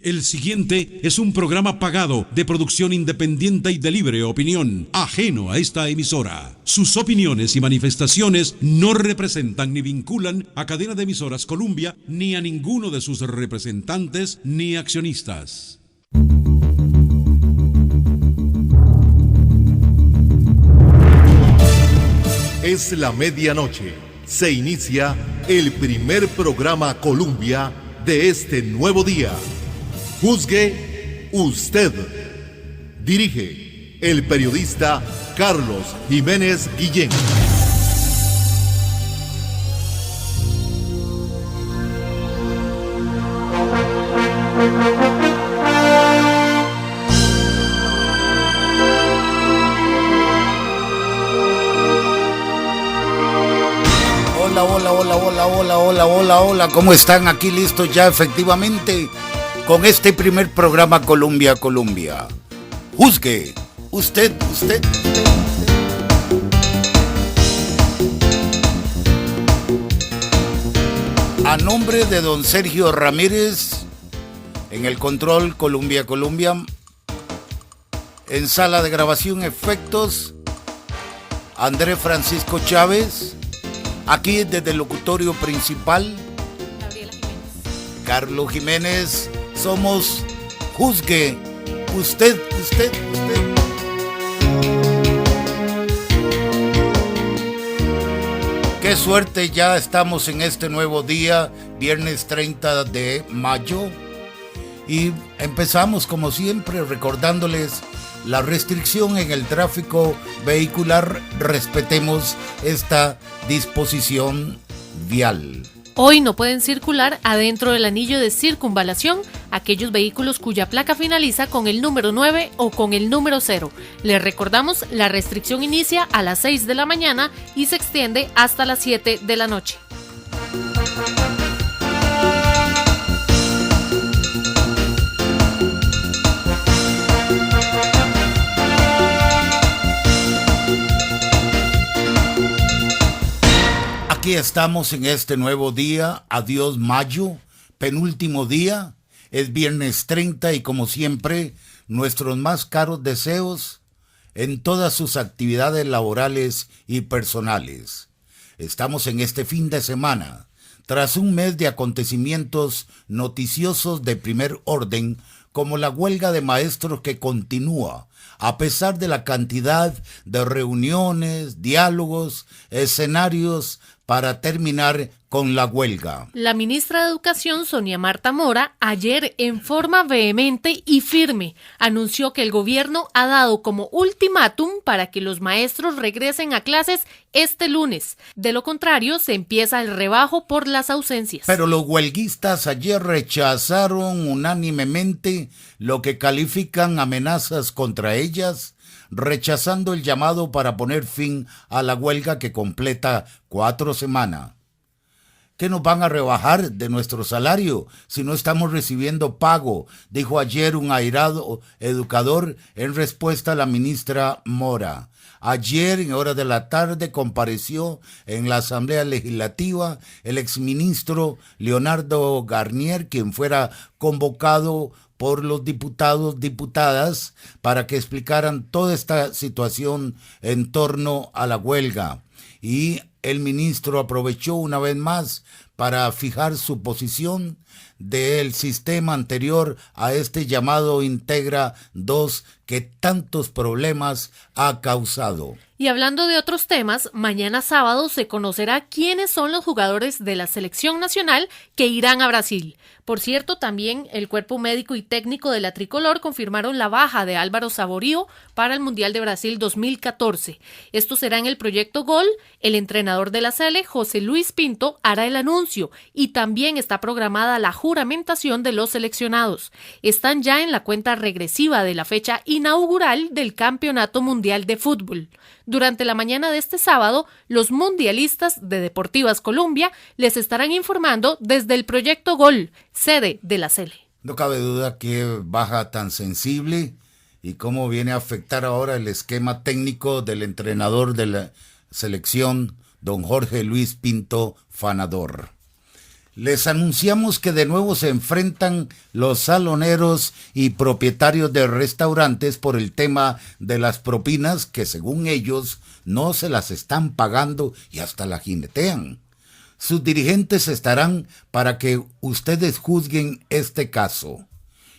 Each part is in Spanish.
El siguiente es un programa pagado de producción independiente y de libre opinión, ajeno a esta emisora. Sus opiniones y manifestaciones no representan ni vinculan a Cadena de Emisoras Columbia, ni a ninguno de sus representantes ni accionistas. Es la medianoche. Se inicia el primer programa Columbia de este nuevo día. Juzgue usted. Dirige el periodista Carlos Jiménez Guillén. Hola, ¿cómo están? Aquí listos ya efectivamente con este primer programa Columbia. Juzgue usted. A nombre de don Sergio Ramírez, en el control Columbia, en sala de grabación efectos, Andrés Francisco Chávez, aquí desde el locutorio principal, Carlos Jiménez. Somos Juzgue usted. Qué suerte, ya estamos en este nuevo día, viernes 30 de mayo, y empezamos como siempre recordándoles la restricción en el tráfico vehicular. Respetemos esta disposición vial. Hoy no pueden circular adentro del anillo de circunvalación aquellos vehículos cuya placa finaliza con el número 9 o con el número 0. Les recordamos, la restricción inicia a las 6 de la mañana y se extiende hasta las 7 de la noche. Aquí estamos en este nuevo día, adiós mayo, penúltimo día, es viernes 30 y como siempre, nuestros más caros deseos en todas sus actividades laborales y personales. Estamos en este fin de semana, tras un mes de acontecimientos noticiosos de primer orden, como la huelga de maestros que continúa, a pesar de la cantidad de reuniones, diálogos, escenarios para terminar con la huelga. La ministra de Educación, Sonia Marta Mora, ayer en forma vehemente y firme anunció que el gobierno ha dado como ultimátum para que los maestros regresen a clases este lunes. De lo contrario, se empieza el rebajo por las ausencias. Pero los huelguistas ayer rechazaron unánimemente lo que califican amenazas contra ellas, rechazando el llamado para poner fin a la huelga que completa 4 semanas. ¿Qué nos van a rebajar de nuestro salario si no estamos recibiendo pago?, dijo ayer un airado educador en respuesta a la ministra Mora. Ayer, en horas de la tarde, compareció en la Asamblea Legislativa el exministro Leonardo Garnier, quien fuera convocado por los diputadas para que explicaran toda esta situación en torno a la huelga. Y el ministro aprovechó una vez más para fijar su posición del sistema anterior a este llamado Integra 2 que tantos problemas ha causado. Y hablando de otros temas, mañana sábado se conocerá quiénes son los jugadores de la selección nacional que irán a Brasil. Por cierto, también el cuerpo médico y técnico de la tricolor confirmaron la baja de Álvaro Saborío para el Mundial de Brasil 2014. Esto será en el Proyecto Gol. El entrenador de la Sele, José Luis Pinto, hará el anuncio y también está programada la juramentación de los seleccionados. Están ya en la cuenta regresiva de la fecha inaugural del Campeonato Mundial de Fútbol. Durante la mañana de este sábado, los mundialistas de Deportivas Colombia les estarán informando desde el Proyecto Gol, sede de la Sele. No cabe duda que baja tan sensible y cómo viene a afectar ahora el esquema técnico del entrenador de la selección, don Jorge Luis Pinto Fanador. Les anunciamos que de nuevo se enfrentan los saloneros y propietarios de restaurantes por el tema de las propinas que, según ellos, no se las están pagando y hasta la jinetean. Sus dirigentes estarán para que ustedes juzguen este caso.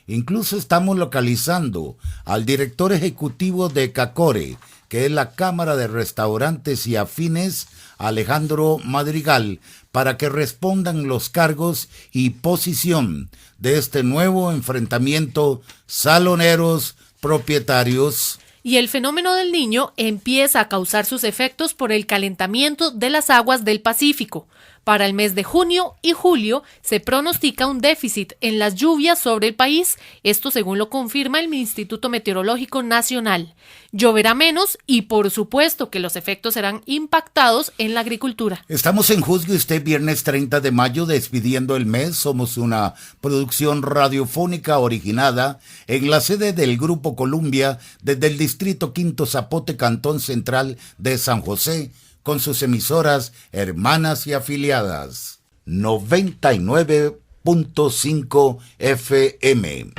Incluso estamos localizando al director ejecutivo de CACORE, que es la Cámara de Restaurantes y Afines, Alejandro Madrigal, para que respondan los cargos y posición de este nuevo enfrentamiento saloneros-propietarios. Y el fenómeno del Niño empieza a causar sus efectos por el calentamiento de las aguas del Pacífico. Para el mes de junio y julio se pronostica un déficit en las lluvias sobre el país, esto según lo confirma el Instituto Meteorológico Nacional. Lloverá menos y por supuesto que los efectos serán impactados en la agricultura. Estamos en Juzgue Usted, viernes 30 de mayo, despidiendo el mes. Somos una producción radiofónica originada en la sede del Grupo Columbia desde el Distrito Quinto Zapote, Cantón Central de San José, con sus emisoras hermanas y afiliadas. 99.5 FM.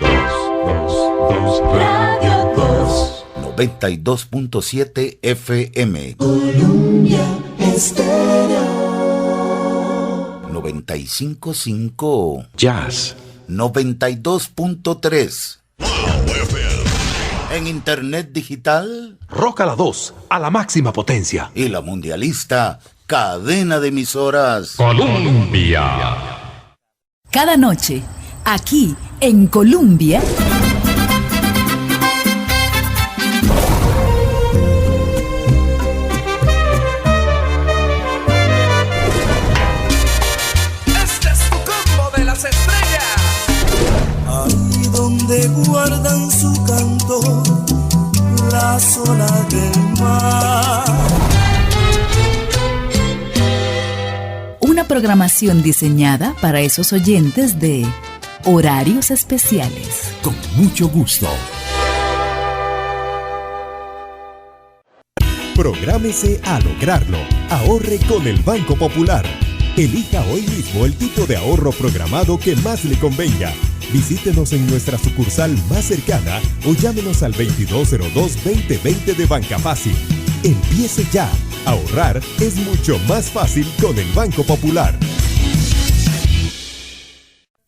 92.7 FM. Columbia Estéreo. 95.5 Jazz. 92.3. En internet digital. Rock a la 2, a la máxima potencia. Y la mundialista, cadena de emisoras. Colombia. Cada noche, aquí en Colombia. Este es tu combo de las estrellas. Ahí donde guardan su canto las olas del mar. Una programación diseñada para esos oyentes de horarios especiales. Con mucho gusto. Prográmese a lograrlo. Ahorre con el Banco Popular. Elija hoy mismo el tipo de ahorro programado que más le convenga. Visítenos en nuestra sucursal más cercana o llámenos al 2202-2020 de Banca Fácil. Empiece ya. Ahorrar es mucho más fácil con el Banco Popular.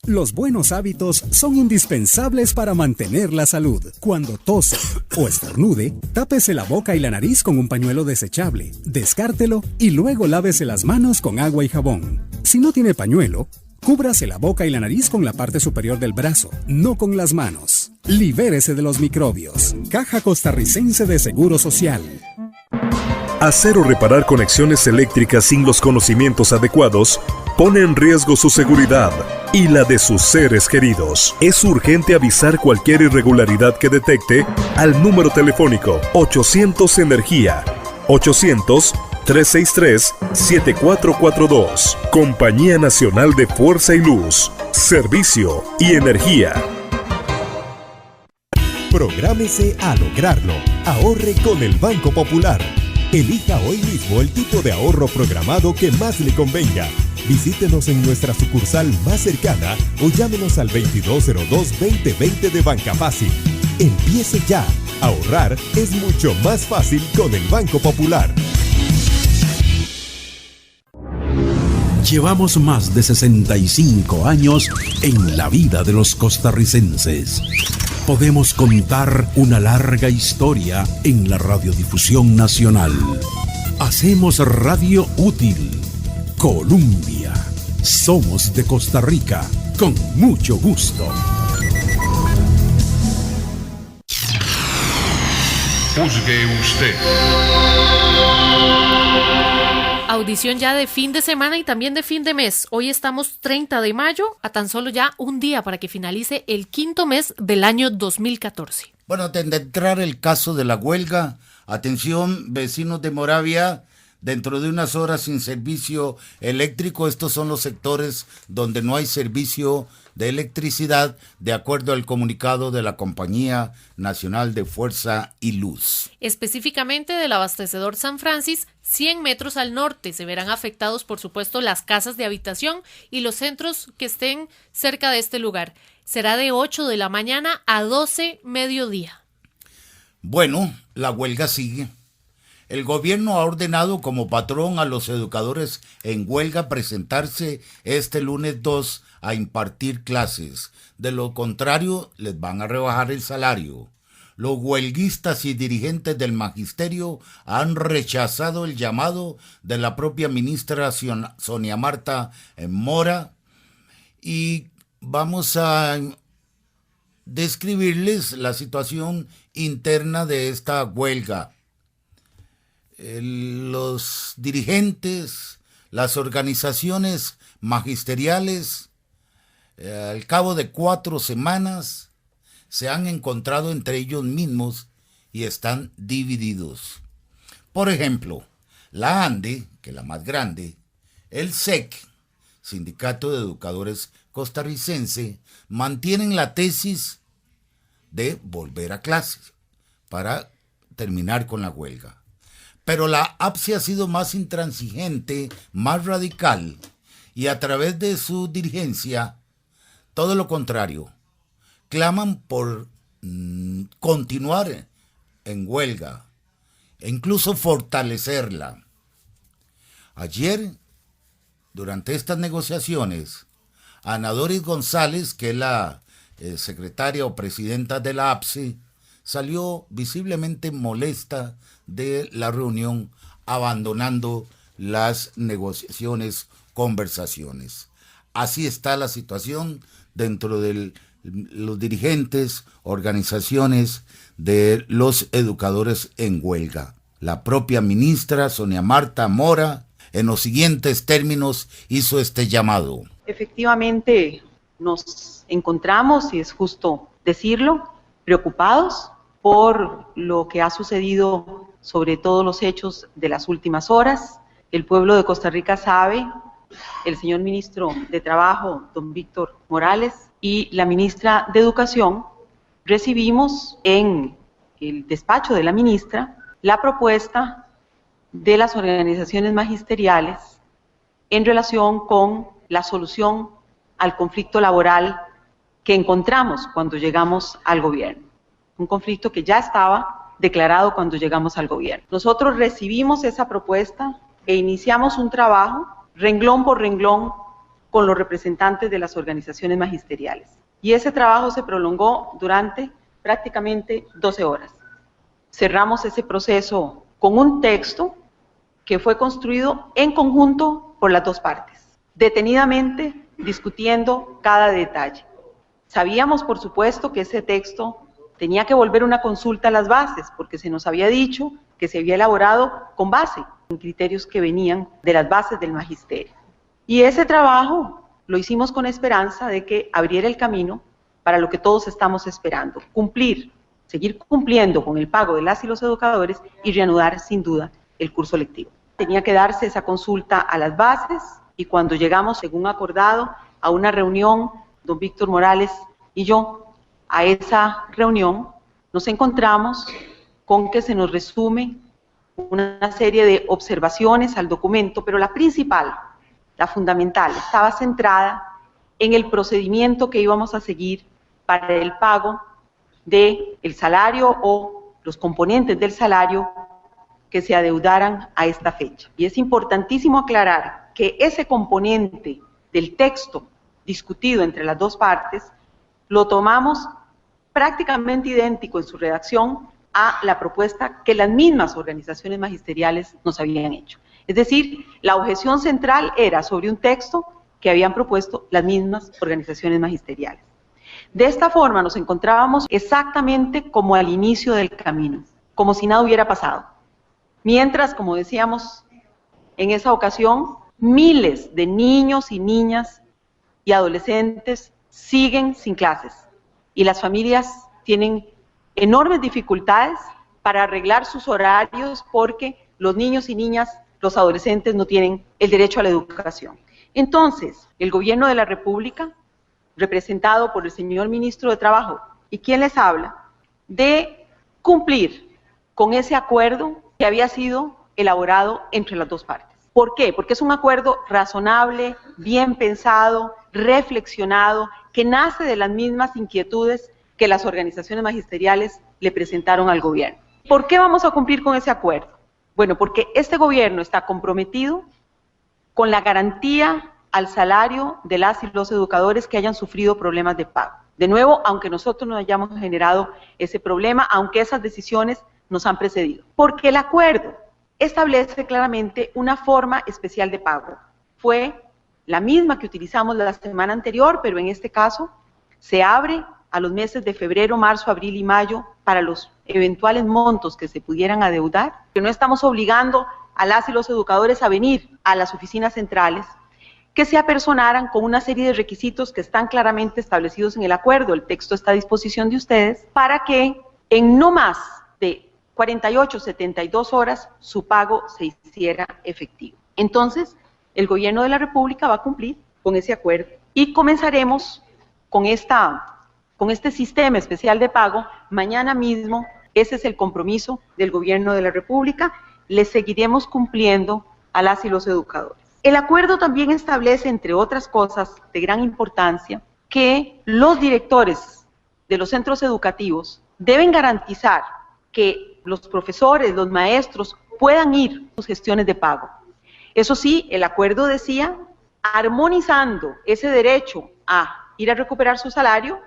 Los buenos hábitos son indispensables para mantener la salud. Cuando tose o estornude, tápese la boca y la nariz con un pañuelo desechable, descártelo y luego lávese las manos con agua y jabón. Si no tiene pañuelo, cúbrase la boca y la nariz con la parte superior del brazo, no con las manos. Libérese de los microbios. Caja Costarricense de Seguro Social. Hacer o reparar conexiones eléctricas sin los conocimientos adecuados pone en riesgo su seguridad y la de sus seres queridos. Es urgente avisar cualquier irregularidad que detecte al número telefónico 800 Energía, 800-363-7442. Compañía Nacional de Fuerza y Luz, Servicio y Energía. Prográmese a lograrlo. Ahorre con el Banco Popular. Elija hoy mismo el tipo de ahorro programado que más le convenga. Visítenos en nuestra sucursal más cercana o llámenos al 2202-2020 de Banca Fácil. Empiece ya. Ahorrar es mucho más fácil con el Banco Popular. Llevamos más de 65 años en la vida de los costarricenses. Podemos contar una larga historia en la radiodifusión nacional. Hacemos radio útil. Colombia. Somos de Costa Rica. Con mucho gusto. Juzgue usted. Audición ya de fin de semana y también de fin de mes. Hoy estamos 30 de mayo, a tan solo ya un día para que finalice el quinto mes del año 2014. Bueno, antes de entrar el caso de la huelga, atención, vecinos de Moravia, dentro de unas horas sin servicio eléctrico. Estos son los sectores donde no hay servicio de electricidad, de acuerdo al comunicado de la Compañía Nacional de Fuerza y Luz. Específicamente del abastecedor San Francis, 100 metros al norte se verán afectados, por supuesto, las casas de habitación y los centros que estén cerca de este lugar. Será de 8 de la mañana a 12 mediodía. Bueno, la huelga sigue. El gobierno ha ordenado como patrón a los educadores en huelga presentarse este lunes 2 a impartir clases. De lo contrario, les van a rebajar el salario. Los huelguistas y dirigentes del magisterio han rechazado el llamado de la propia ministra Sonia Marta Mora, y vamos a describirles la situación interna de esta huelga. Los dirigentes, las organizaciones magisteriales, al cabo de 4 semanas, se han encontrado entre ellos mismos y están divididos. Por ejemplo, la ANDE, que es la más grande, el SEC, Sindicato de Educadores Costarricense, mantienen la tesis de volver a clases para terminar con la huelga. Pero la APSE ha sido más intransigente, más radical, y a través de su dirigencia, todo lo contrario, claman por continuar en huelga e incluso fortalecerla. Ayer, durante estas negociaciones, Ana Doris González, que es la secretaria o presidenta de la APSE, salió visiblemente molesta de la reunión, abandonando las negociaciones, conversaciones. Así está la situación dentro de los dirigentes, organizaciones de los educadores en huelga. La propia ministra Sonia Marta Mora, en los siguientes términos, hizo este llamado. Efectivamente, nos encontramos, y es justo decirlo, preocupados por lo que ha sucedido, sobre todo los hechos de las últimas horas. El pueblo de Costa Rica sabe, el señor ministro de Trabajo, don Víctor Morales, y la ministra de Educación, recibimos en el despacho de la ministra la propuesta de las organizaciones magisteriales en relación con la solución al conflicto laboral que encontramos cuando llegamos al gobierno. Un conflicto que ya estaba declarado cuando llegamos al gobierno. Nosotros recibimos esa propuesta e iniciamos un trabajo renglón por renglón con los representantes de las organizaciones magisteriales. Y ese trabajo se prolongó durante prácticamente 12 horas. Cerramos ese proceso con un texto que fue construido en conjunto por las dos partes, detenidamente discutiendo cada detalle. Sabíamos, por supuesto, que ese texto tenía que volver una consulta a las bases, porque se nos había dicho que se había elaborado con base en criterios que venían de las bases del magisterio. Y ese trabajo lo hicimos con esperanza de que abriera el camino para lo que todos estamos esperando, seguir cumpliendo con el pago de las y los educadores y reanudar sin duda el curso lectivo. Tenía que darse esa consulta a las bases, y cuando llegamos, según acordado, a una reunión, don Víctor Morales y yo, a esa reunión, nos encontramos con que se nos resume una serie de observaciones al documento, pero la principal, la fundamental, estaba centrada en el procedimiento que íbamos a seguir para el pago del salario o los componentes del salario que se adeudaran a esta fecha. Y es importantísimo aclarar que ese componente del texto discutido entre las dos partes lo tomamos prácticamente idéntico en su redacción a la propuesta que las mismas organizaciones magisteriales nos habían hecho. Es decir, la objeción central era sobre un texto que habían propuesto las mismas organizaciones magisteriales. De esta forma nos encontrábamos exactamente como al inicio del camino, como si nada hubiera pasado. Mientras, como decíamos en esa ocasión, miles de niños y niñas y adolescentes siguen sin clases, y las familias tienen enormes dificultades para arreglar sus horarios porque los niños y niñas los adolescentes no tienen el derecho a la educación. Entonces, el gobierno de la República, representado por el señor ministro de Trabajo, y quien les habla, de cumplir con ese acuerdo que había sido elaborado entre las dos partes. ¿Por qué? Porque es un acuerdo razonable, bien pensado, reflexionado, que nace de las mismas inquietudes que las organizaciones magisteriales le presentaron al gobierno. ¿Por qué vamos a cumplir con ese acuerdo? Bueno, porque este gobierno está comprometido con la garantía al salario de las y los educadores que hayan sufrido problemas de pago. De nuevo, aunque nosotros no hayamos generado ese problema, aunque esas decisiones nos han precedido. Porque el acuerdo establece claramente una forma especial de pago. Fue la misma que utilizamos la semana anterior, pero en este caso se abre a los meses de febrero, marzo, abril y mayo para los eventuales montos que se pudieran adeudar, que no estamos obligando a las y los educadores a venir a las oficinas centrales, que se apersonaran con una serie de requisitos que están claramente establecidos en el acuerdo, el texto está a disposición de ustedes, para que en no más de 48, 72 horas su pago se hiciera efectivo. Entonces, el gobierno de la República va a cumplir con ese acuerdo y comenzaremos con este sistema especial de pago mañana mismo. Ese es el compromiso del gobierno de la República. Le seguiremos cumpliendo a las y los educadores. El acuerdo también establece, entre otras cosas de gran importancia, que los directores de los centros educativos deben garantizar que los profesores, los maestros, puedan ir a sus gestiones de pago. Eso sí, el acuerdo decía, armonizando ese derecho a ir a recuperar su salario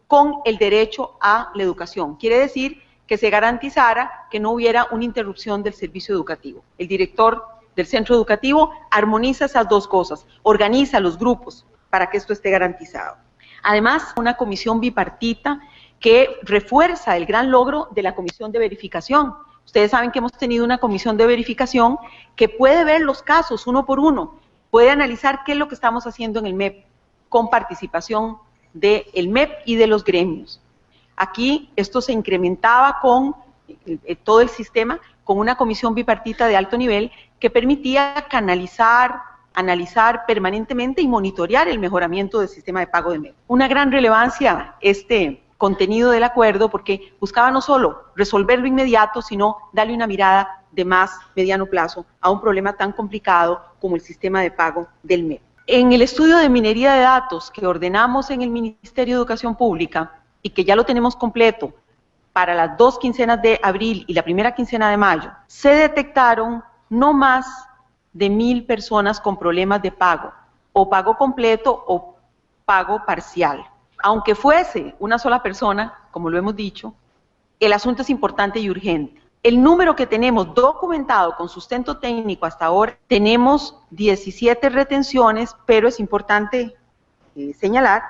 con el derecho a la educación. Quiere decir que se garantizara que no hubiera una interrupción del servicio educativo. El director del centro educativo armoniza esas dos cosas, organiza los grupos para que esto esté garantizado. Además, una comisión bipartita que refuerza el gran logro de la comisión de verificación. Ustedes saben que hemos tenido una comisión de verificación que puede ver los casos uno por uno, puede analizar qué es lo que estamos haciendo en el MEP, con participación del MEP y de los gremios. Aquí esto se incrementaba con todo el sistema, con una comisión bipartita de alto nivel que permitía canalizar, analizar permanentemente y monitorear el mejoramiento del sistema de pago de MEP. Una gran relevancia este contenido del acuerdo porque buscaba no solo resolverlo inmediato, sino darle una mirada de más mediano plazo a un problema tan complicado como el sistema de pago del MEP. En el estudio de minería de datos que ordenamos en el Ministerio de Educación Pública y que ya lo tenemos completo para las 2 quincenas de abril y la primera quincena de mayo, se detectaron no más de 1,000 personas con problemas de pago, o pago completo o pago parcial. Aunque fuese una sola persona, como lo hemos dicho, el asunto es importante y urgente. El número que tenemos documentado con sustento técnico hasta ahora, tenemos 17 retenciones, pero es importante señalar,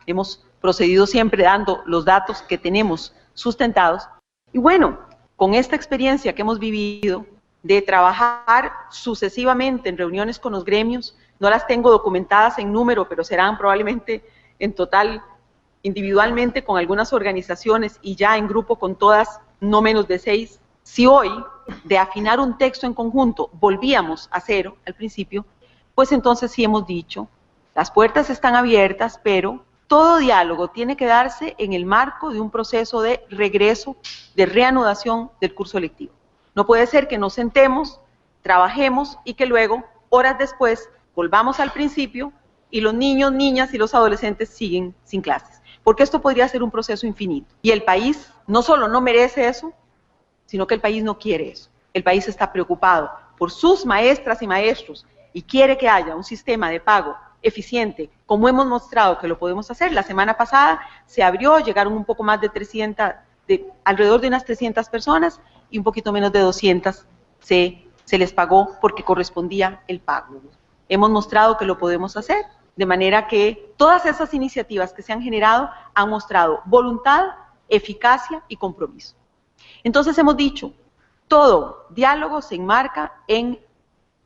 hemos procedido siempre dando los datos que tenemos sustentados. Y bueno, con esta experiencia que hemos vivido de trabajar sucesivamente en reuniones con los gremios, no las tengo documentadas en número, pero serán probablemente en total, individualmente con algunas organizaciones y ya en grupo con todas, no menos de 6. Si hoy, de afinar un texto en conjunto, volvíamos a cero al principio, pues entonces sí hemos dicho, las puertas están abiertas, pero todo diálogo tiene que darse en el marco de un proceso de regreso, de reanudación del curso lectivo. No puede ser que nos sentemos, trabajemos y que luego, horas después, volvamos al principio y los niños, niñas y los adolescentes siguen sin clases. Porque esto podría ser un proceso infinito. Y el país no solo no merece eso, sino que el país no quiere eso. El país está preocupado por sus maestras y maestros y quiere que haya un sistema de pago eficiente, como hemos mostrado que lo podemos hacer. La semana pasada se abrió, llegaron un poco más de 300, alrededor de unas 300 personas y un poquito menos de 200 se les pagó porque correspondía el pago. Hemos mostrado que lo podemos hacer, de manera que todas esas iniciativas que se han generado han mostrado voluntad, eficacia y compromiso. Entonces hemos dicho, todo diálogo se enmarca en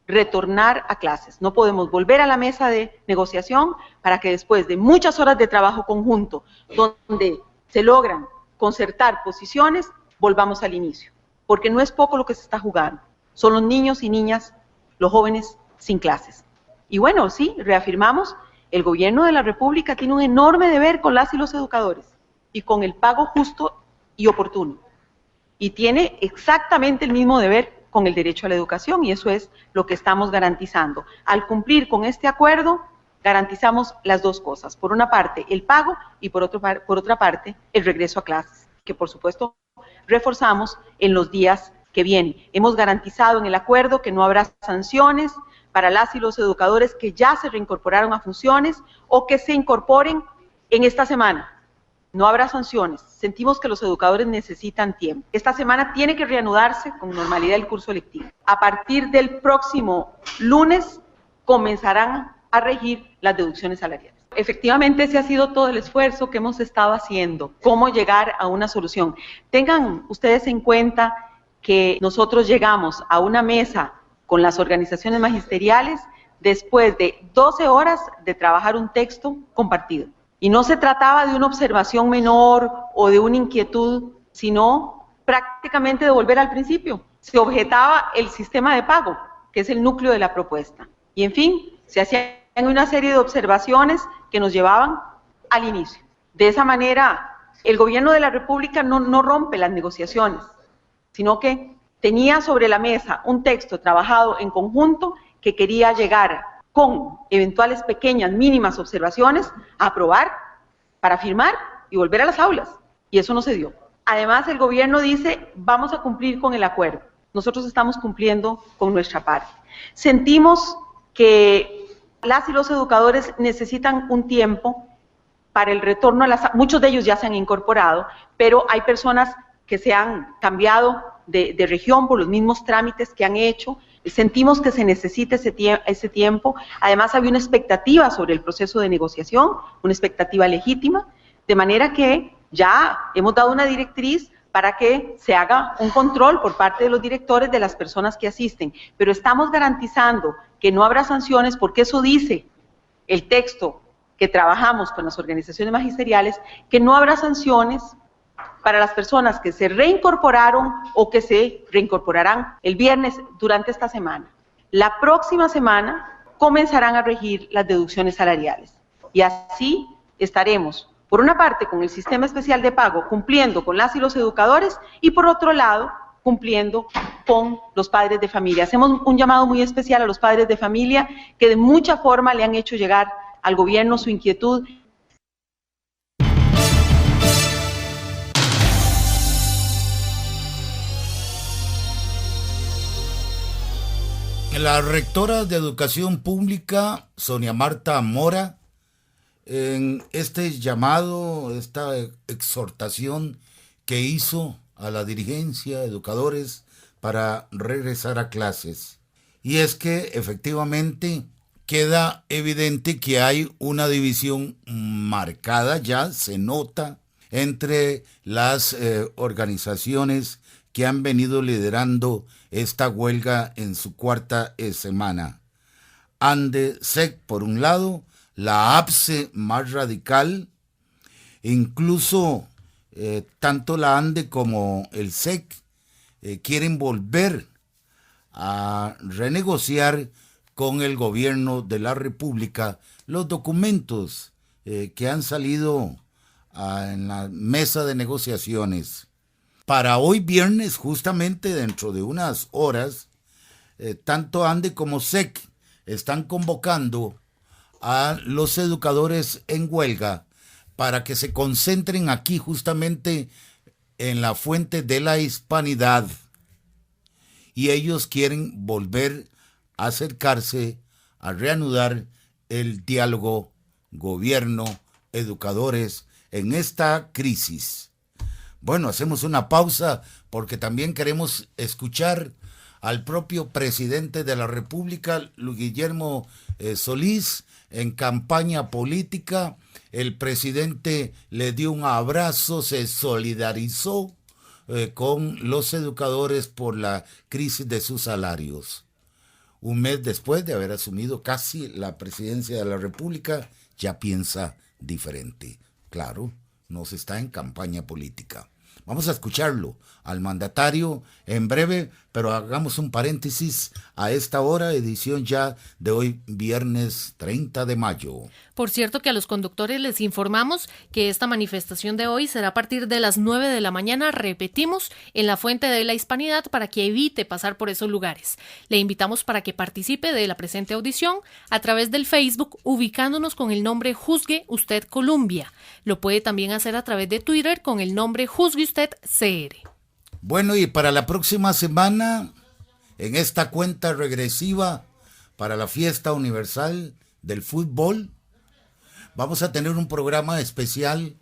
retornar a clases. No podemos volver a la mesa de negociación para que después de muchas horas de trabajo conjunto, donde se logran concertar posiciones, volvamos al inicio. Porque no es poco lo que se está jugando. Son los niños y niñas los jóvenes sin clases. Y bueno, sí, reafirmamos, el gobierno de la República tiene un enorme deber con las y los educadores y con el pago justo y oportuno. Y tiene exactamente el mismo deber con el derecho a la educación, y eso es lo que estamos garantizando. Al cumplir con este acuerdo, garantizamos las dos cosas. Por una parte, el pago, y por otra parte, el regreso a clases, que por supuesto reforzamos en los días que vienen. Hemos garantizado en el acuerdo que no habrá sanciones para las y los educadores que ya se reincorporaron a funciones o que se incorporen en esta semana. No habrá sanciones. Sentimos que los educadores necesitan tiempo. Esta semana tiene que reanudarse con normalidad el curso lectivo. A partir del próximo lunes comenzarán a regir las deducciones salariales. Efectivamente, ese ha sido todo el esfuerzo que hemos estado haciendo. ¿Cómo llegar a una solución? Tengan ustedes en cuenta que nosotros llegamos a una mesa con las organizaciones magisteriales después de 12 horas de trabajar un texto compartido. Y no se trataba de una observación menor o de una inquietud, sino prácticamente de volver al principio. Se objetaba el sistema de pago, que es el núcleo de la propuesta. Y en fin, se hacían una serie de observaciones que nos llevaban al inicio. De esa manera, el gobierno de la República no rompe las negociaciones, sino que tenía sobre la mesa un texto trabajado en conjunto que quería llegar con eventuales pequeñas, mínimas observaciones, a aprobar para firmar y volver a las aulas. Y eso no se dio. Además, el gobierno dice, vamos a cumplir con el acuerdo. Nosotros estamos cumpliendo con nuestra parte. Sentimos que las y los educadores necesitan un tiempo para el retorno a las... Muchos de ellos ya se han incorporado, pero hay personas que se han cambiado de región por los mismos trámites que han hecho. Sentimos que se necesita ese tiempo. Además, había una expectativa sobre el proceso de negociación, una expectativa legítima, de manera que ya hemos dado una directriz para que se haga un control por parte de los directores de las personas que asisten. Pero estamos garantizando que no habrá sanciones, porque eso dice el texto que trabajamos con las organizaciones magisteriales, que no habrá sanciones para las personas que se reincorporaron o que se reincorporarán el viernes durante esta semana. La próxima semana comenzarán a regir las deducciones salariales. Y así estaremos, por una parte, con el sistema especial de pago, cumpliendo con las y los educadores, y por otro lado, cumpliendo con los padres de familia. Hacemos un llamado muy especial a los padres de familia que de mucha forma le han hecho llegar al gobierno su inquietud. La rectora de Educación Pública, Sonia Marta Mora, en este llamado, esta exhortación que hizo a la dirigencia, educadores, para regresar a clases. Y es que efectivamente queda evidente que hay una división marcada, ya se nota, entre las organizaciones que han venido liderando esta huelga en su cuarta semana. ANDE-SEC por un lado, la APSE más radical, incluso tanto la ANDE como el SEC quieren volver a renegociar con el gobierno de la República los documentos que han salido en la mesa de negociaciones. Para hoy viernes, justamente dentro de unas horas, tanto ANDE como SEC están convocando a los educadores en huelga para que se concentren aquí justamente en la fuente de la hispanidad. Y ellos quieren volver a acercarse, a reanudar el diálogo gobierno-educadores en esta crisis. Bueno, hacemos una pausa porque también queremos escuchar al propio presidente de la República, Luis Guillermo Solís, en campaña política. El presidente le dio un abrazo, se solidarizó con los educadores por la crisis de sus salarios. Un mes después de haber asumido casi la presidencia de la República, ya piensa diferente. Claro, no se está en campaña política. Vamos a escucharlo al mandatario en breve, pero hagamos un paréntesis a esta hora, edición ya de hoy, viernes 30 de mayo. Por cierto que a los conductores les informamos que esta manifestación de hoy será a partir de las 9 de la mañana, repetimos, en la Fuente de la Hispanidad para que evite pasar por esos lugares. Le invitamos para que participe de la presente audición a través del Facebook, ubicándonos con el nombre Juzgue Usted Colombia. Lo puede también hacer a través de Twitter con el nombre Juzgue Usted CR. Bueno, y para la próxima semana, en esta cuenta regresiva para la fiesta universal del fútbol, vamos a tener un programa especial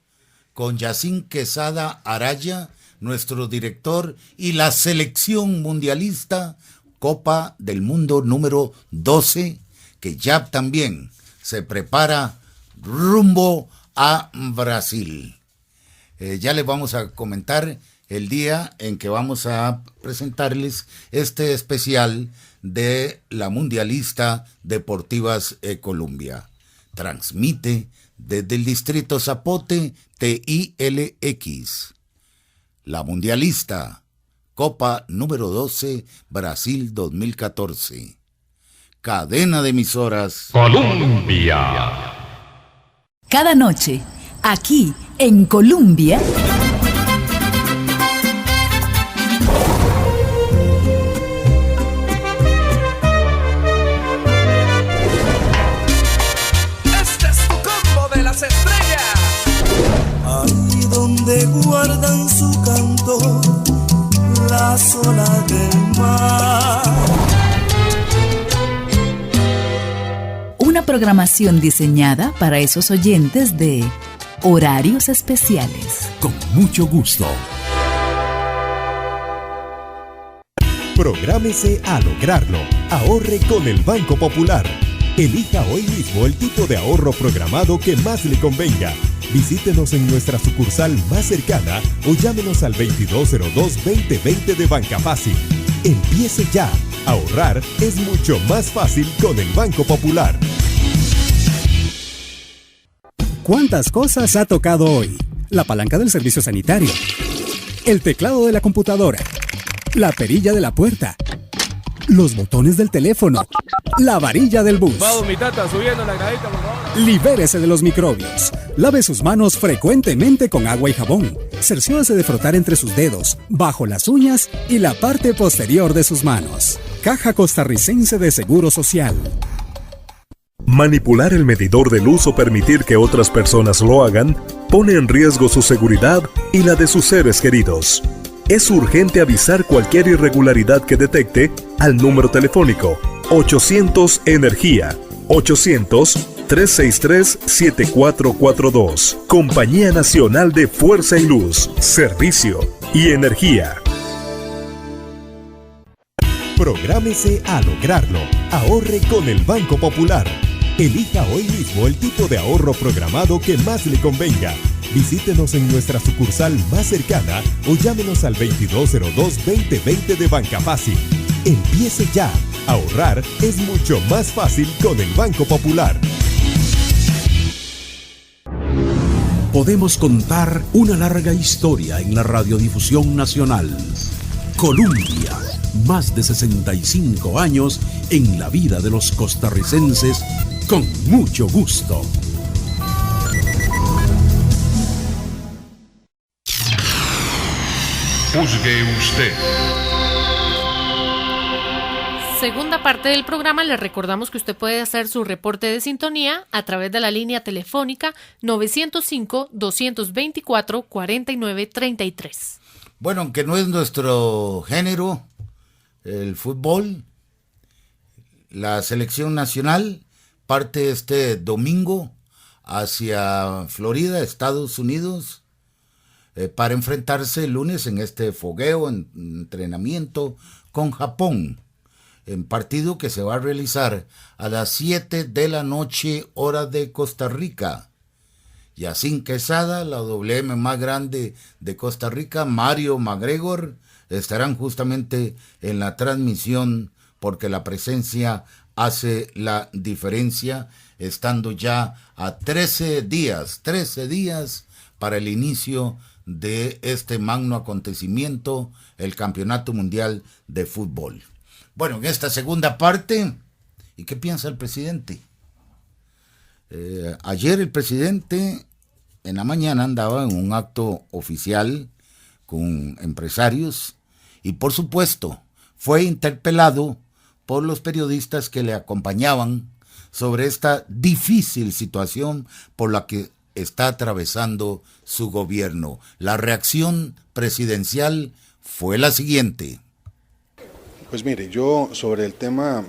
con Yacín Quesada Araya, nuestro director, y la selección mundialista Copa del Mundo número 12, que ya también se prepara rumbo a Brasil. Ya les vamos a comentar el día en que vamos a presentarles este especial de la Mundialista Deportivas Colombia. Transmite desde el distrito Zapote TILX. La Mundialista, Copa número 12, Brasil 2014. Cadena de emisoras Colombia. Cada noche, aquí en Colombia. Ahí donde guardan su canto las olas del mar. Una programación diseñada para esos oyentes de horarios especiales. Con mucho gusto. Prográmese a lograrlo. Ahorre con el Banco Popular. Elija hoy mismo el tipo de ahorro programado que más le convenga. Visítenos en nuestra sucursal más cercana o llámenos al 2202-2020 de Banca Fácil. Empiece ya. Ahorrar es mucho más fácil con el Banco Popular. ¿Cuántas cosas ha tocado hoy? La palanca del servicio sanitario, el teclado de la computadora, la perilla de la puerta, los botones del teléfono, la varilla del bus. Vamos, mi tata, subiendo la gradita, por favor. Libérese de los microbios. Lave sus manos frecuentemente con agua y jabón. Cercióese de frotar entre sus dedos, bajo las uñas y la parte posterior de sus manos. Caja Costarricense de Seguro Social. Manipular el medidor de luz o permitir que otras personas lo hagan pone en riesgo su seguridad y la de sus seres queridos. Es urgente avisar cualquier irregularidad que detecte al número telefónico 800 Energía, 800-363-7442. Compañía Nacional de Fuerza y Luz, Servicio y Energía. Prográmese a lograrlo. Ahorre con el Banco Popular. Elija hoy mismo el tipo de ahorro programado que más le convenga. Visítenos en nuestra sucursal más cercana o llámenos al 2202-2020 de Banca Fácil. Empiece ya. Ahorrar es mucho más fácil con el Banco Popular. Podemos contar una larga historia en la radiodifusión nacional. Colombia, más de 65 años en la vida de los costarricenses, con mucho gusto. Juzgue usted. Segunda parte del programa, le recordamos que usted puede hacer su reporte de sintonía a través de la línea telefónica 905-224-4933. Bueno, aunque no es nuestro género, el fútbol, la selección nacional parte este domingo hacia Florida, Estados Unidos, para enfrentarse el lunes en este fogueo, entrenamiento con Japón, en partido que se va a realizar a las 7 de la noche, hora de Costa Rica. Yacín Quesada, la WM más grande de Costa Rica, Mario MacGregor, estarán justamente en la transmisión porque la presencia hace la diferencia, estando ya a 13 días para el inicio de este magno acontecimiento, el Campeonato Mundial de Fútbol. Bueno, en esta segunda parte, ¿y qué piensa el presidente? Ayer el presidente en la mañana andaba en un acto oficial con empresarios y por supuesto fue interpelado por los periodistas que le acompañaban sobre esta difícil situación por la que está atravesando su gobierno. La reacción presidencial fue la siguiente. Pues mire, yo sobre el tema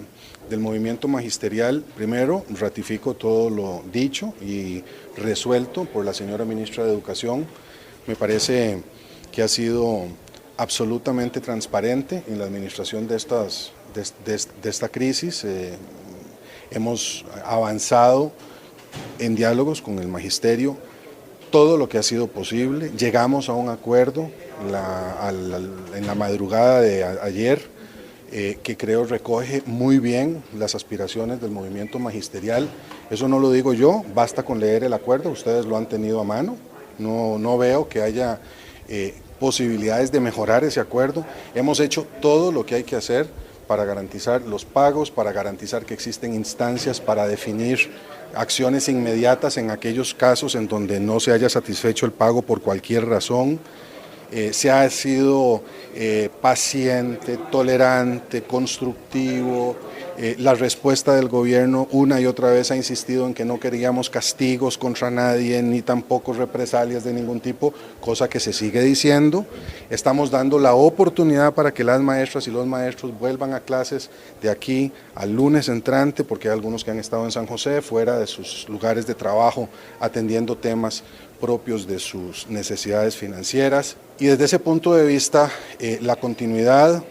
del movimiento magisterial, primero ratifico todo lo dicho y resuelto por la señora ministra de Educación. Me parece que ha sido absolutamente transparente en la administración de esta crisis. Hemos avanzado en diálogos con el magisterio todo lo que ha sido posible. Llegamos a un acuerdo en la madrugada de ayer que creo recoge muy bien las aspiraciones del movimiento magisterial. Eso no lo digo yo, basta con leer el acuerdo, ustedes lo han tenido a mano. No veo que haya posibilidades de mejorar ese acuerdo. Hemos hecho todo lo que hay que hacer para garantizar los pagos, para garantizar que existen instancias para definir acciones inmediatas en aquellos casos en donde no se haya satisfecho el pago por cualquier razón. Se ha sido paciente, tolerante, constructivo. La respuesta del gobierno una y otra vez ha insistido en que no queríamos castigos contra nadie, ni tampoco represalias de ningún tipo, cosa que se sigue diciendo. Estamos dando la oportunidad para que las maestras y los maestros vuelvan a clases de aquí al lunes entrante, porque hay algunos que han estado en San José, fuera de sus lugares de trabajo, atendiendo temas propios de sus necesidades financieras. Y desde ese punto de vista, la continuación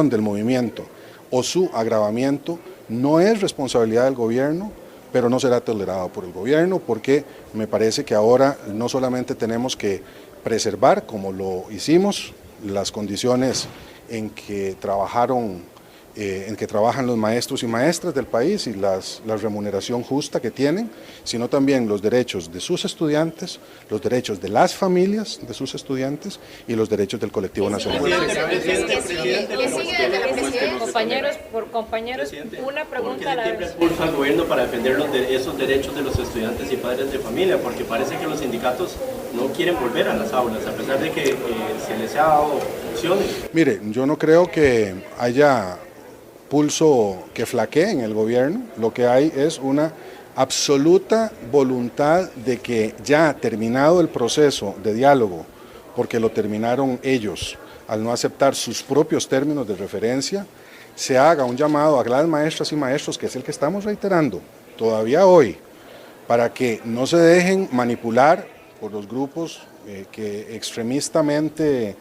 del movimiento o su agravamiento no es responsabilidad del gobierno, pero no será tolerado por el gobierno, porque me parece que ahora no solamente tenemos que preservar, como lo hicimos, las condiciones en que trabajan los maestros y maestras del país y la remuneración justa que tienen, sino también los derechos de sus estudiantes, los derechos de las familias de sus estudiantes y los derechos del colectivo nacional. Compañeros, una pregunta a la vez. Impulso al gobierno para defender esos derechos de los estudiantes y padres de familia, porque parece que los sindicatos no quieren volver a las aulas, a pesar de que se les ha dado opciones. Mire, yo no creo que haya pulso que flaquee en el gobierno. Lo que hay es una absoluta voluntad de que ya terminado el proceso de diálogo, porque lo terminaron ellos al no aceptar sus propios términos de referencia, se haga un llamado a las maestras y maestros, que es el que estamos reiterando todavía hoy, para que no se dejen manipular por los grupos que extremistamente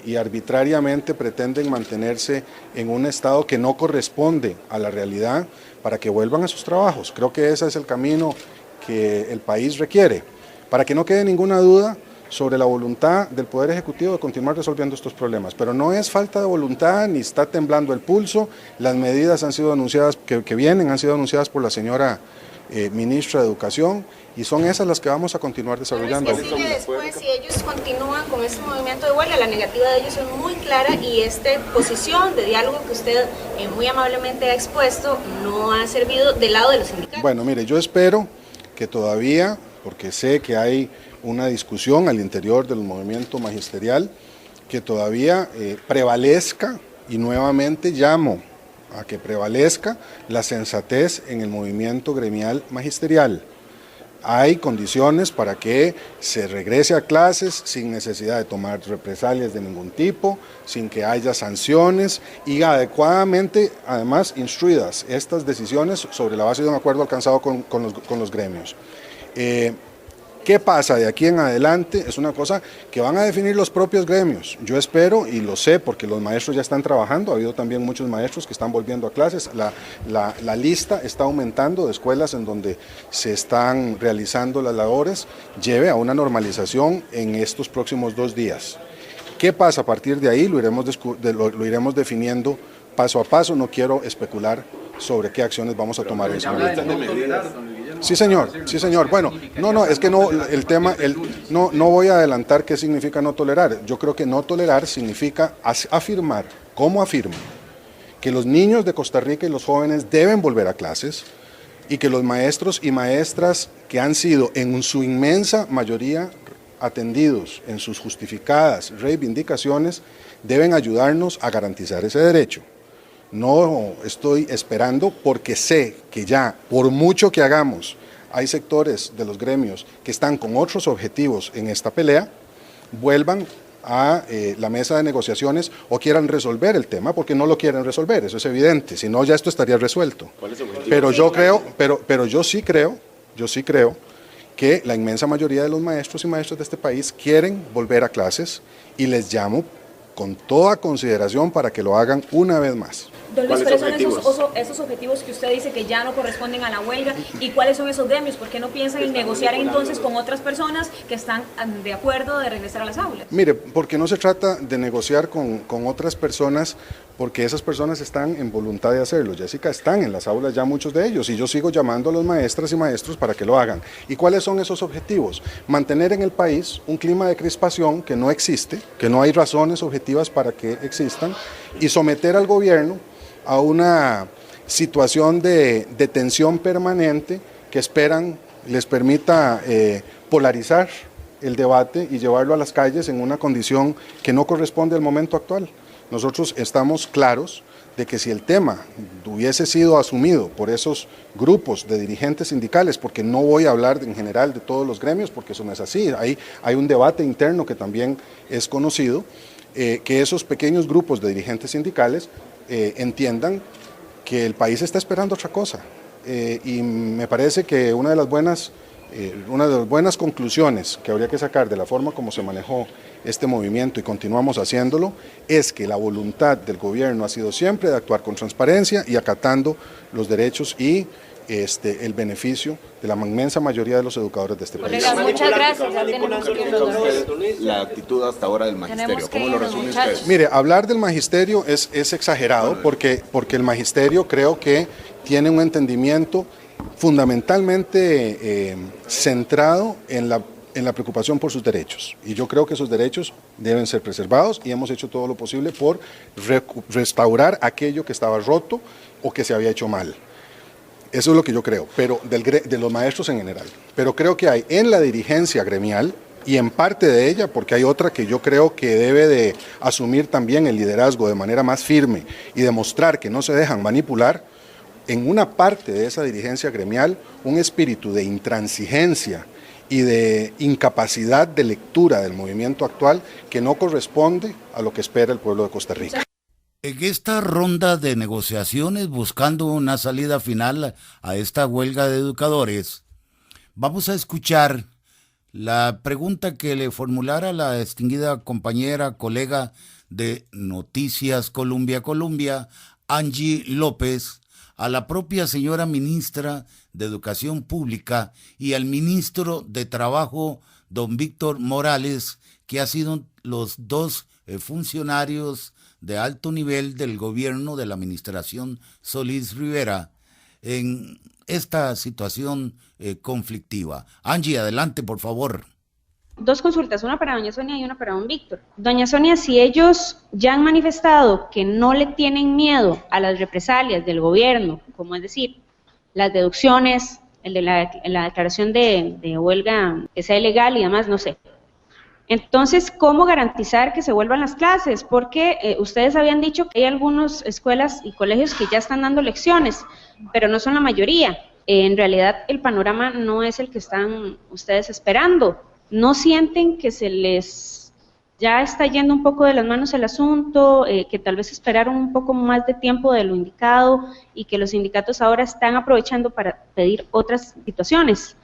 y arbitrariamente pretenden mantenerse en un estado que no corresponde a la realidad, para que vuelvan a sus trabajos. Creo que ese es el camino que el país requiere, para que no quede ninguna duda sobre la voluntad del Poder Ejecutivo de continuar resolviendo estos problemas. Pero no es falta de voluntad, ni está temblando el pulso. Las medidas han sido anunciadas, han sido anunciadas por la señora ministra de Educación, y son esas las que vamos a continuar desarrollando. ¿Qué sigue después si ellos continúan con este movimiento de huelga? La negativa de ellos es muy clara y esta posición de diálogo que usted muy amablemente ha expuesto no ha servido del lado de los sindicatos. Bueno, mire, yo espero que todavía, porque sé que hay una discusión al interior del movimiento magisterial, que todavía prevalezca, y nuevamente llamo a que prevalezca la sensatez en el movimiento gremial magisterial. Hay condiciones para que se regrese a clases sin necesidad de tomar represalias de ningún tipo, sin que haya sanciones, y adecuadamente, además, instruidas estas decisiones sobre la base de un acuerdo alcanzado con los gremios. ¿Qué pasa de aquí en adelante? Es una cosa que van a definir los propios gremios. Yo espero, y lo sé porque los maestros ya están trabajando, ha habido también muchos maestros que están volviendo a clases, la lista está aumentando de escuelas en donde se están realizando las labores, lleve a una normalización en estos próximos 2 días. ¿Qué pasa a partir de ahí? Lo iremos definiendo paso a paso. No quiero especular sobre qué acciones vamos a tomar en ese momento. Sí, señor. Bueno, es que no, el tema, no voy a adelantar qué significa no tolerar. Yo creo que no tolerar significa afirmar, ¿cómo afirmo? Que los niños de Costa Rica y los jóvenes deben volver a clases y que los maestros y maestras que han sido en su inmensa mayoría atendidos en sus justificadas reivindicaciones deben ayudarnos a garantizar ese derecho. No estoy esperando porque sé que ya, por mucho que hagamos, hay sectores de los gremios que están con otros objetivos en esta pelea, vuelvan a la mesa de negociaciones o quieran resolver el tema, porque no lo quieren resolver, eso es evidente, si no ya esto estaría resuelto. Pero yo sí creo que la inmensa mayoría de los maestros y maestras de este país quieren volver a clases y les llamo con toda consideración para que lo hagan una vez más. Don Luis, ¿cuáles son esos objetivos que usted dice que ya no corresponden a la huelga? ¿Y cuáles son esos gremios? ¿Por qué no piensan en negociar entonces con otras personas que están de acuerdo de regresar a las aulas? Mire, porque no se trata de negociar con otras personas, porque esas personas están en voluntad de hacerlo. Jessica, están en las aulas ya muchos de ellos y yo sigo llamando a los maestras y maestros para que lo hagan. ¿Y cuáles son esos objetivos? Mantener en el país un clima de crispación que no existe, que no hay razones objetivas para que existan, y someter al gobierno a una situación de tensión permanente que esperan les permita polarizar el debate y llevarlo a las calles en una condición que no corresponde al momento actual. Nosotros estamos claros de que si el tema hubiese sido asumido por esos grupos de dirigentes sindicales, porque no voy a hablar en general de todos los gremios, porque eso no es así, hay un debate interno que también es conocido, que esos pequeños grupos de dirigentes sindicales entiendan que el país está esperando otra cosa, y me parece que una de las buenas conclusiones que habría que sacar de la forma como se manejó este movimiento y continuamos haciéndolo es que la voluntad del gobierno ha sido siempre de actuar con transparencia y acatando los derechos y el beneficio de la inmensa mayoría de los educadores de este país. Muchas gracias. Ya tenemos la actitud hasta ahora del magisterio, ¿cómo lo resume usted? Mire, hablar del magisterio es exagerado porque el magisterio creo que tiene un entendimiento fundamentalmente centrado en la preocupación por sus derechos, y yo creo que esos derechos deben ser preservados y hemos hecho todo lo posible por restaurar aquello que estaba roto o que se había hecho mal. Eso es lo que yo creo, pero de los maestros en general. Pero creo que hay en la dirigencia gremial y en parte de ella, porque hay otra que yo creo que debe de asumir también el liderazgo de manera más firme y demostrar que no se dejan manipular, en una parte de esa dirigencia gremial un espíritu de intransigencia y de incapacidad de lectura del movimiento actual que no corresponde a lo que espera el pueblo de Costa Rica. En esta ronda de negociaciones buscando una salida final a esta huelga de educadores, vamos a escuchar la pregunta que le formulara la distinguida compañera, colega de Noticias Colombia, Angie López, a la propia señora ministra de Educación Pública y al ministro de Trabajo, don Víctor Morales, que ha sido los dos funcionarios de alto nivel del gobierno de la administración Solís Rivera en esta situación conflictiva. Angie, adelante, por favor. Dos consultas, una para doña Sonia y una para don Víctor. Doña Sonia, si ellos ya han manifestado que no le tienen miedo a las represalias del gobierno, como es decir, las deducciones, la declaración de huelga que sea ilegal y demás, no sé. Entonces, ¿cómo garantizar que se vuelvan las clases? Porque ustedes habían dicho que hay algunas escuelas y colegios que ya están dando lecciones, pero no son la mayoría. En realidad, el panorama no es el que están ustedes esperando. ¿No sienten que se les ya está yendo un poco de las manos el asunto, que tal vez esperaron un poco más de tiempo de lo indicado y que los sindicatos ahora están aprovechando para pedir otras situaciones?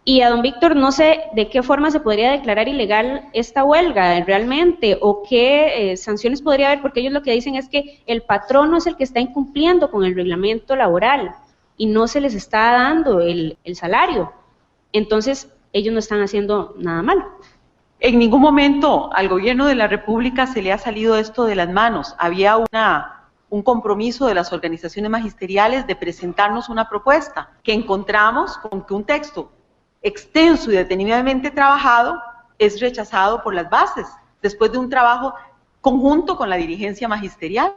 Y a don Víctor, no sé de qué forma se podría declarar ilegal esta huelga realmente, o qué sanciones podría haber, porque ellos lo que dicen es que el patrono es el que está incumpliendo con el reglamento laboral y no se les está dando el salario. Entonces, ellos no están haciendo nada malo. En ningún momento al gobierno de la República se le ha salido esto de las manos. Había una un compromiso de las organizaciones magisteriales de presentarnos una propuesta, que encontramos con que un texto extenso y detenidamente trabajado es rechazado por las bases, después de un trabajo conjunto con la dirigencia magisterial.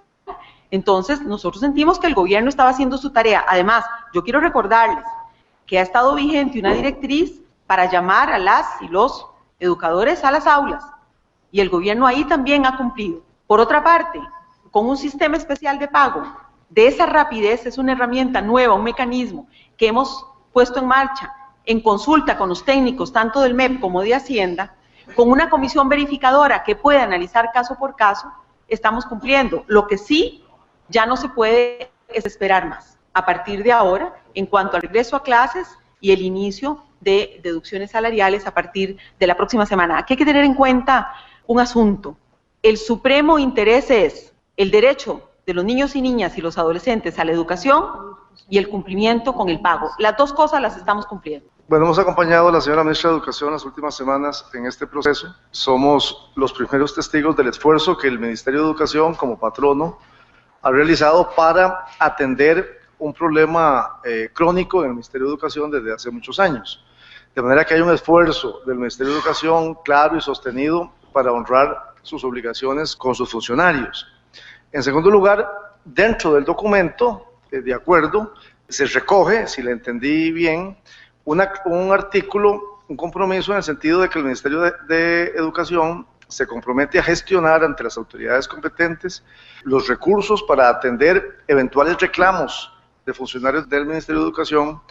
Entonces, nosotros sentimos que el gobierno estaba haciendo su tarea. Además, yo quiero recordarles que ha estado vigente una directriz para llamar a las y los educadores a las aulas, y el gobierno ahí también ha cumplido. Por otra parte, con un sistema especial de pago, de esa rapidez, es una herramienta nueva, un mecanismo que hemos puesto en marcha en consulta con los técnicos, tanto del MEP como de Hacienda, con una comisión verificadora que puede analizar caso por caso, estamos cumpliendo. Lo que sí ya no se puede es esperar más. A partir de ahora, en cuanto al regreso a clases y el inicio de deducciones salariales a partir de la próxima semana. Aquí hay que tener en cuenta un asunto. El supremo interés es el derecho de los niños y niñas y los adolescentes a la educación y el cumplimiento con el pago. Las dos cosas las estamos cumpliendo. Bueno, hemos acompañado a la señora ministra de Educación las últimas semanas en este proceso. Somos los primeros testigos del esfuerzo que el Ministerio de Educación, como patrono, ha realizado para atender un problema crónico en el Ministerio de Educación desde hace muchos años. De manera que hay un esfuerzo del Ministerio de Educación claro y sostenido para honrar sus obligaciones con sus funcionarios. En segundo lugar, dentro del documento de acuerdo, se recoge, si le entendí bien, un artículo, un compromiso en el sentido de que el Ministerio de Educación se compromete a gestionar ante las autoridades competentes los recursos para atender eventuales reclamos de funcionarios del Ministerio de Educación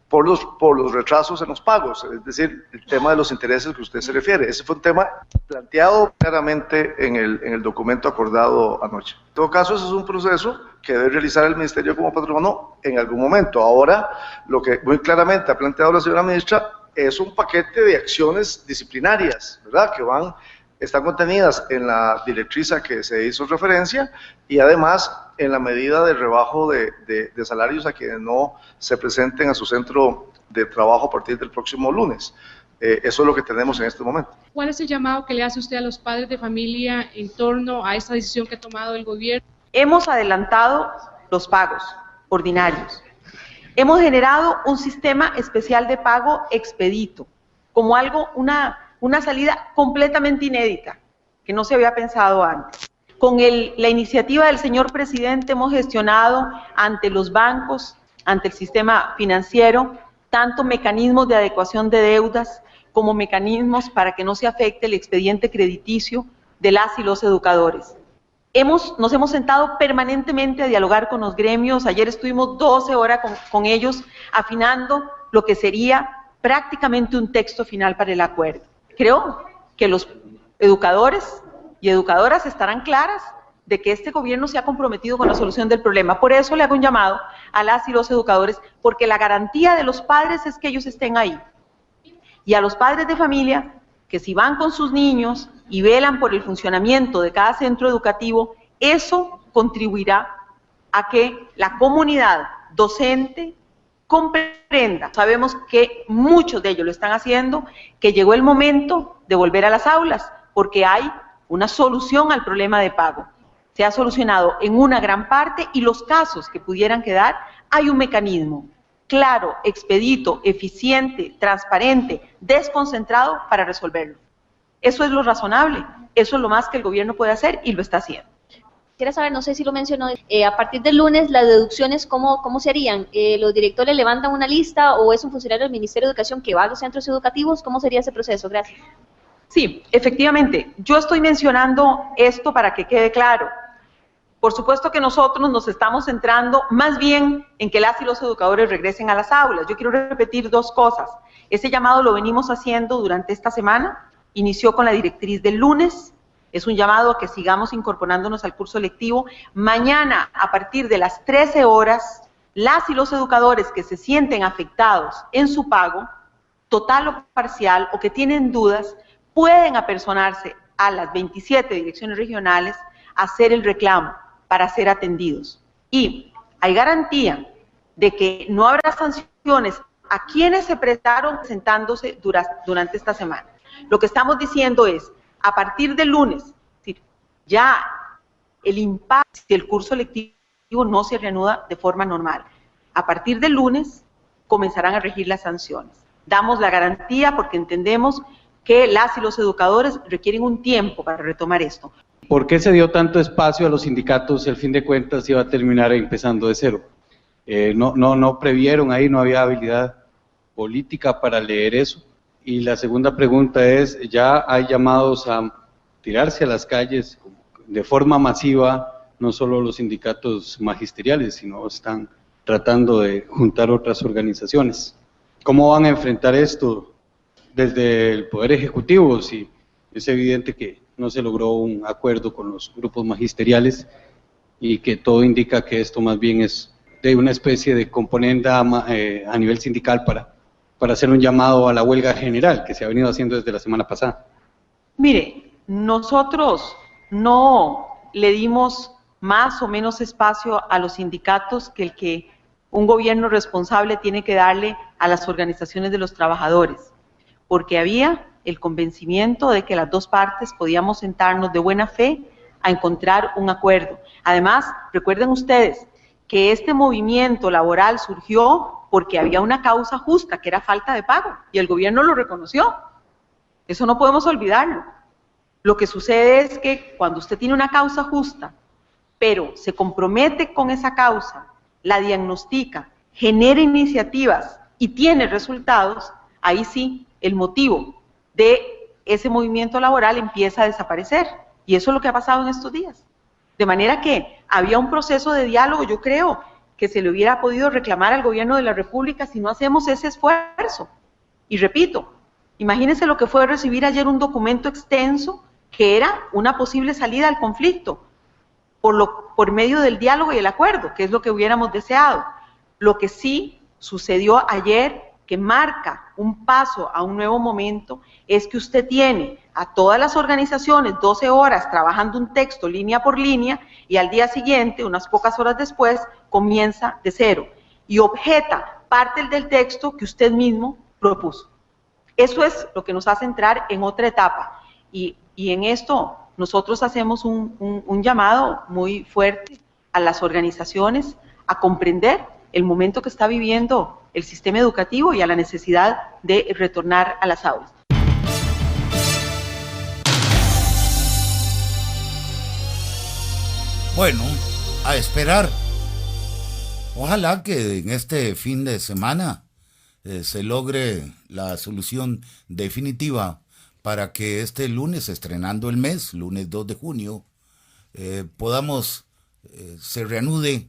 por los retrasos en los pagos, es decir, el tema de los intereses que usted se refiere. Ese fue un tema planteado claramente en el documento acordado anoche. En todo caso, ese es un proceso que debe realizar el Ministerio como patrono en algún momento. Ahora, lo que muy claramente ha planteado la señora ministra es un paquete de acciones disciplinarias, ¿verdad?, que están contenidas en la directriz a que se hizo referencia y además en la medida de rebajo de salarios a quienes no se presenten a su centro de trabajo a partir del próximo lunes. Eso es lo que tenemos en este momento. ¿Cuál es el llamado que le hace usted a los padres de familia en torno a esta decisión que ha tomado el gobierno? Hemos adelantado los pagos ordinarios. Hemos generado un sistema especial de pago expedito, como una salida completamente inédita, que no se había pensado antes. Con la iniciativa del señor presidente hemos gestionado ante los bancos, ante el sistema financiero, tanto mecanismos de adecuación de deudas como mecanismos para que no se afecte el expediente crediticio de las y los educadores. Nos hemos sentado permanentemente a dialogar con los gremios. Ayer estuvimos 12 horas con ellos afinando lo que sería prácticamente un texto final para el acuerdo. Creo que los educadores y educadoras estarán claras de que este gobierno se ha comprometido con la solución del problema. Por eso le hago un llamado a las y los educadores, porque la garantía de los padres es que ellos estén ahí. Y a los padres de familia, que si van con sus niños y velan por el funcionamiento de cada centro educativo, eso contribuirá a que la comunidad docente comprenda. Sabemos que muchos de ellos lo están haciendo, que llegó el momento de volver a las aulas, porque hay una solución al problema de pago. Se ha solucionado en una gran parte y los casos que pudieran quedar, hay un mecanismo claro, expedito, eficiente, transparente, desconcentrado para resolverlo. Eso es lo razonable, eso es lo más que el gobierno puede hacer y lo está haciendo. Quisiera saber, no sé si lo mencionó, a partir del lunes las deducciones, ¿cómo se harían? ¿Los directores levantan una lista o es un funcionario del Ministerio de Educación que va a los centros educativos? ¿Cómo sería ese proceso? Gracias. Sí, efectivamente, yo estoy mencionando esto para que quede claro. Por supuesto que nosotros nos estamos centrando más bien en que las y los educadores regresen a las aulas. Yo quiero repetir dos cosas. Ese llamado lo venimos haciendo durante esta semana, inició con la directriz del lunes, es un llamado a que sigamos incorporándonos al curso lectivo. Mañana, a partir de las 13 horas, las y los educadores que se sienten afectados en su pago, total o parcial, o que tienen dudas, pueden apersonarse a las 27 direcciones regionales a hacer el reclamo para ser atendidos. Y hay garantía de que no habrá sanciones a quienes se prestaron presentándose durante esta semana. Lo que estamos diciendo es, a partir del lunes, ya el impacto si el curso lectivo no se reanuda de forma normal. A partir del lunes comenzarán a regir las sanciones. Damos la garantía porque entendemos que las y los educadores requieren un tiempo para retomar esto. ¿Por qué se dio tanto espacio a los sindicatos si al fin de cuentas iba a terminar empezando de cero? No previeron ahí, no había habilidad política para leer eso. Y la segunda pregunta es, ya hay llamados a tirarse a las calles de forma masiva, no solo los sindicatos magisteriales, sino están tratando de juntar otras organizaciones. ¿Cómo van a enfrentar esto desde el Poder Ejecutivo? Si es evidente que no se logró un acuerdo con los grupos magisteriales y que todo indica que esto más bien es de una especie de componenda a nivel sindical para hacer un llamado a la huelga general que se ha venido haciendo desde la semana pasada. Mire, nosotros no le dimos más o menos espacio a los sindicatos que el que un gobierno responsable tiene que darle a las organizaciones de los trabajadores, porque había el convencimiento de que las dos partes podíamos sentarnos de buena fe a encontrar un acuerdo. Además, recuerden ustedes que este movimiento laboral surgió porque había una causa justa, que era falta de pago, y el gobierno lo reconoció. Eso no podemos olvidarlo. Lo que sucede es que cuando usted tiene una causa justa, pero se compromete con esa causa, la diagnostica, genera iniciativas y tiene resultados, ahí sí el motivo de ese movimiento laboral empieza a desaparecer. Y eso es lo que ha pasado en estos días. De manera que había un proceso de diálogo, yo creo, que se le hubiera podido reclamar al gobierno de la República si no hacemos ese esfuerzo. Y repito, imagínense lo que fue recibir ayer un documento extenso que era una posible salida al conflicto por medio del diálogo y el acuerdo, que es lo que hubiéramos deseado. Lo que sí sucedió ayer, que marca un paso a un nuevo momento, es que usted tiene a todas las organizaciones 12 horas trabajando un texto línea por línea y al día siguiente, unas pocas horas después, comienza de cero y objeta parte del texto que usted mismo propuso. Eso es lo que nos hace entrar en otra etapa y en esto nosotros hacemos un llamado muy fuerte a las organizaciones a comprender el momento que está viviendo el sistema educativo y a la necesidad de retornar a las aulas. Bueno, a esperar. Ojalá que en este fin de semana se logre la solución definitiva para que este lunes, estrenando el mes, lunes 2 de junio, se reanude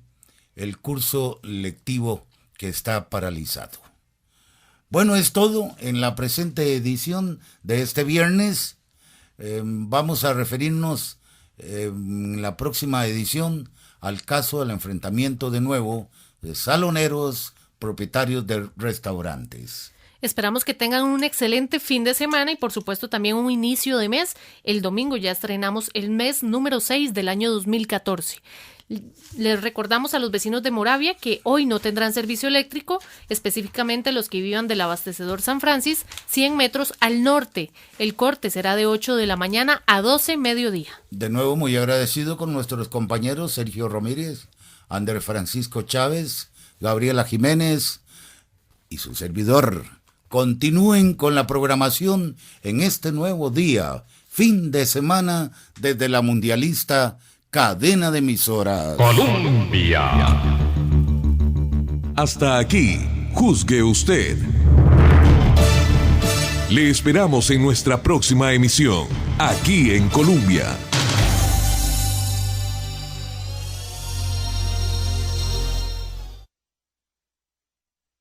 el curso lectivo que está paralizado. Bueno, es todo en la presente edición de este viernes. Vamos a referirnos en la próxima edición al caso del enfrentamiento de nuevo de saloneros propietarios de restaurantes. Esperamos que tengan un excelente fin de semana y por supuesto también un inicio de mes. El domingo ya estrenamos el mes número 6 del año 2014. Les recordamos a los vecinos de Moravia que hoy no tendrán servicio eléctrico, específicamente los que vivan del abastecedor San Francis, 100 metros al norte. El corte será de 8 de la mañana a 12 mediodía. De nuevo muy agradecido con nuestros compañeros Sergio Ramírez, Ander Francisco Chávez, Gabriela Jiménez y su servidor. Continúen con la programación en este nuevo día, fin de semana, desde la mundialista cadena de emisoras Colombia. Hasta aquí, juzgue usted. Le esperamos en nuestra próxima emisión, aquí en Colombia.